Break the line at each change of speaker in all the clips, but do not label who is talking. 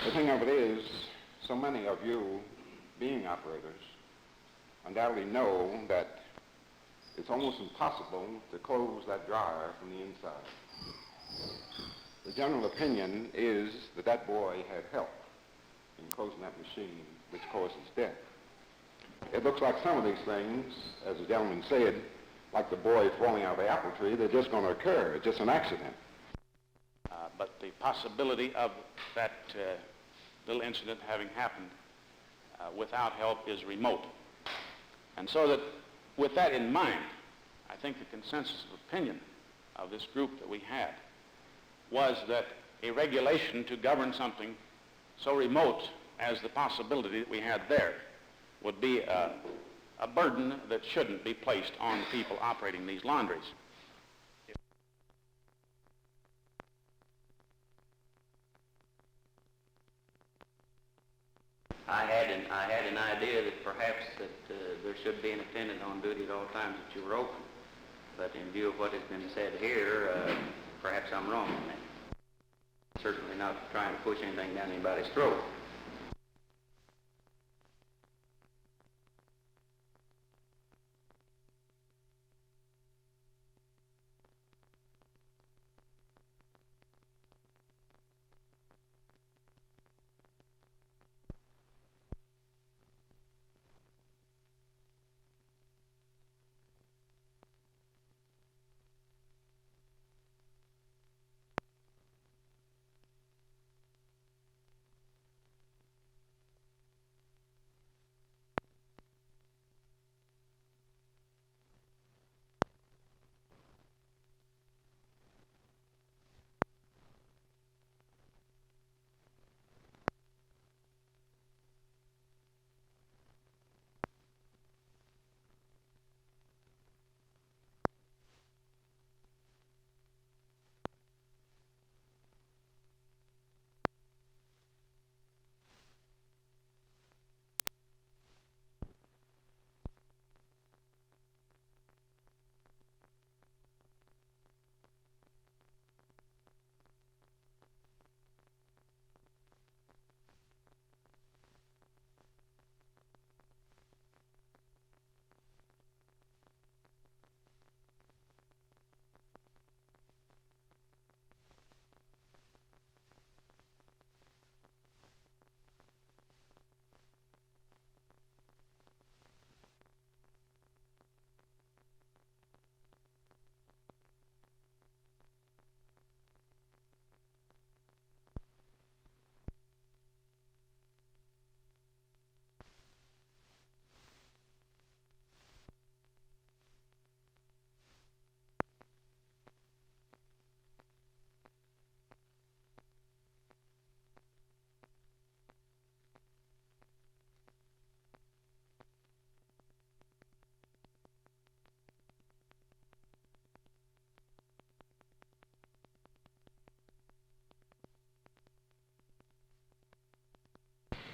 The thing of it is, so many of you, being operators, undoubtedly know that it's almost impossible to close that dryer from the inside. The general opinion is that that boy had help in closing that machine, which causes death. It looks like some of these things, as the gentleman said, like the boy falling out of the apple tree, they're just going to occur. It's just an accident.
But the possibility of that little incident having happened without help is remote. And so that with that in mind, I think the consensus of opinion of this group that we had was that a regulation to govern something so remote as the possibility that we had there would be a burden that shouldn't be placed on the people operating these laundries.
I had an idea that perhaps that there should be an attendant on duty at all times that you were open. But in view of what has been said here, perhaps I'm wrong on that. Certainly not trying to push anything down anybody's throat.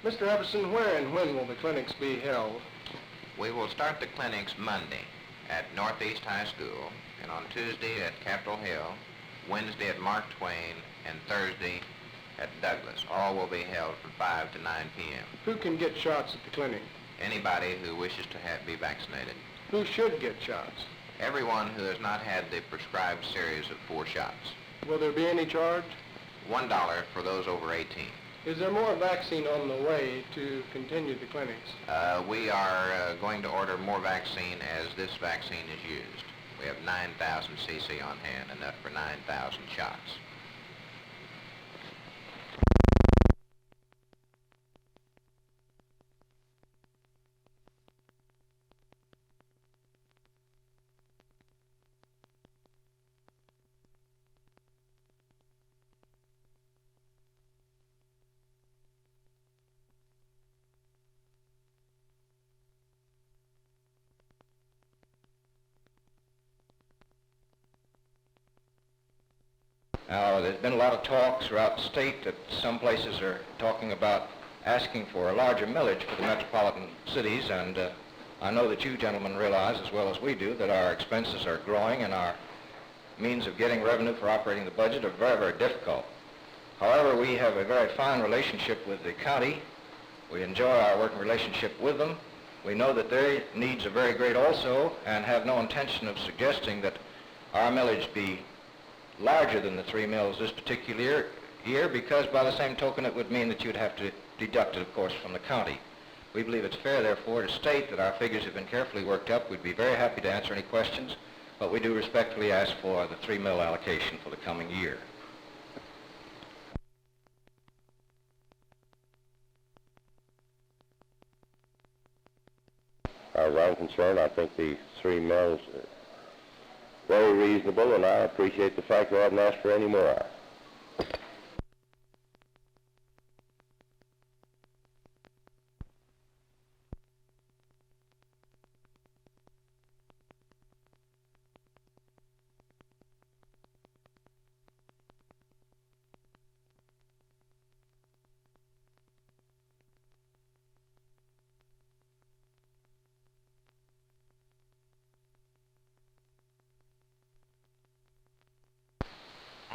Mr. Epperson, where and when will the clinics be held?
We will start the clinics Monday at Northeast High School, and on Tuesday at Capitol Hill, Wednesday at Mark Twain, and Thursday at Douglas. All will be held from 5 to 9 p.m.
Who can get shots at the clinic?
Anybody who wishes to be vaccinated.
Who should get shots?
Everyone who has not had the prescribed series of 4 shots.
Will there be any charge?
$1 for those over 18.
Is there more vaccine on the way to continue the clinics?
We are going to order more vaccine as this vaccine is used. We have 9,000 cc on hand, enough for 9,000 shots.
Now, there's been a lot of talk throughout the state that some places are talking about asking for a larger millage for the metropolitan cities, and I know that you gentlemen realize, as well as we do, that our expenses are growing and our means of getting revenue for operating the budget are very, very difficult. However, we have a very fine relationship with the county. We enjoy our working relationship with them. We know that their needs are very great also, and have no intention of suggesting that our millage be larger than the 3 mills this particular year, because by the same token it would mean that you'd have to deduct it, of course, from the county. We believe it's fair, therefore, to state that our figures have been carefully worked up. We'd be very happy to answer any questions, but we do respectfully ask for the 3 mill allocation for the coming year.
As far as I'm concerned, I think the 3 mills are very reasonable, and I appreciate the fact that I haven't asked for any more.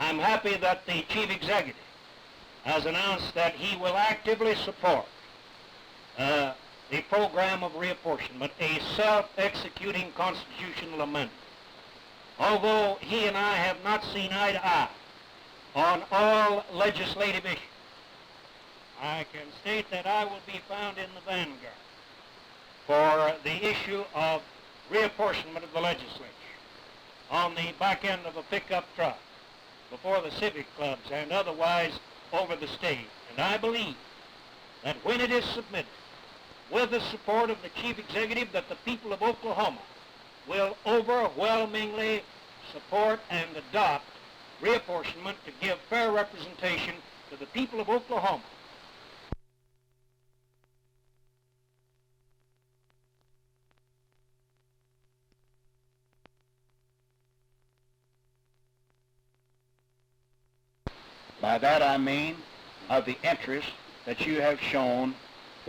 I'm happy that the Chief Executive has announced that he will actively support the program of reapportionment, a self-executing constitutional amendment. Although he and I have not seen eye to eye on all legislative issues, I can state that I will be found in the vanguard for the issue of reapportionment of the legislature on the back end of a pickup truck before the civic clubs and otherwise over the state. And I believe that when it is submitted with the support of the Chief Executive, that the people of Oklahoma will overwhelmingly support and adopt reapportionment to give fair representation to the people of Oklahoma. By that I mean of the interest that you have shown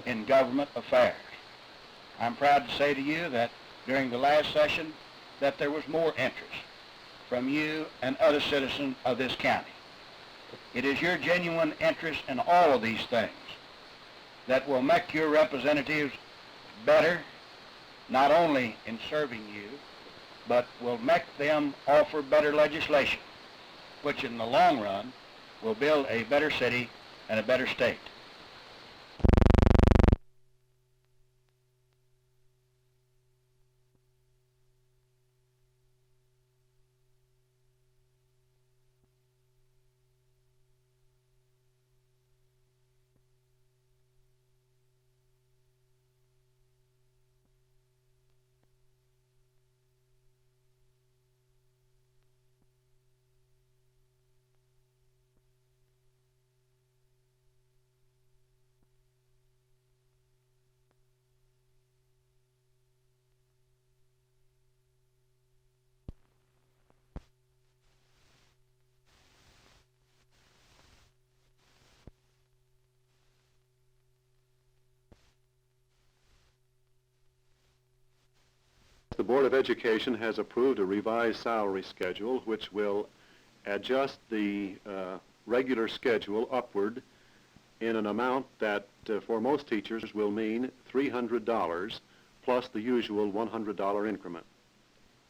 in government affairs. I'm proud to say to you that during the last session that there was more interest from you and other citizens of this county. It is your genuine interest in all of these things that will make your representatives better, not only in serving you, but will make them offer better legislation, which in the long run will build a better city and a better state.
The Board of Education has approved a revised salary schedule which will adjust the regular schedule upward in an amount that for most teachers will mean $300 plus the usual $100 increment.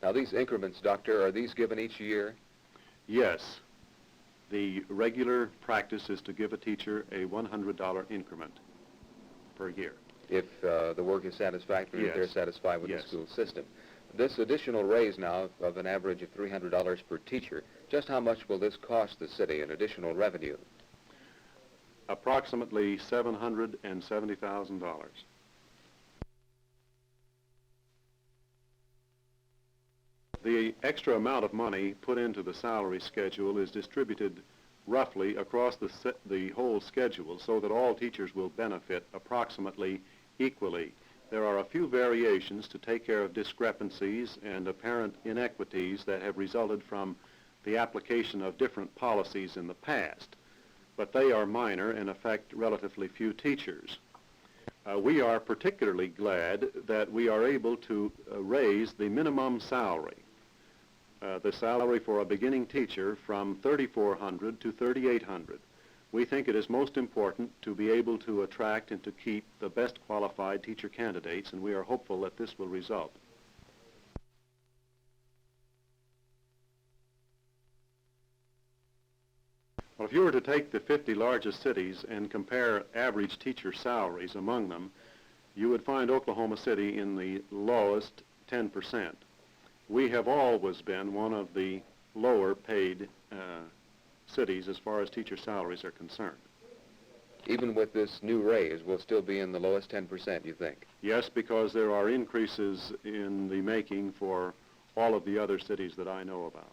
Now these increments, Doctor, are these given each year?
Yes. The regular practice is to give a teacher a $100 increment per year.
If the work is satisfactory, if they're satisfied with the school system. This additional raise now of an average of $300 per teacher, just how much will this cost the city in additional revenue?
Approximately $770,000. The extra amount of money put into the salary schedule is distributed roughly across the whole schedule so that all teachers will benefit approximately equally. There are a few variations to take care of discrepancies and apparent inequities that have resulted from the application of different policies in the past, but they are minor and affect relatively few teachers. We are particularly glad that we are able to raise the minimum salary, the salary for a beginning teacher, from $3,400 to $3,800. We think it is most important to be able to attract and to keep the best qualified teacher candidates, and we are hopeful that this will result. Well, if you were to take the 50 largest cities and compare average teacher salaries among them, you would find Oklahoma City in the lowest 10%. We have always been one of the lower paid cities as far as teacher salaries are concerned.
Even with this new raise, we'll still be in the lowest 10%, you think?
Yes, because there are increases in the making for all of the other cities that I know about.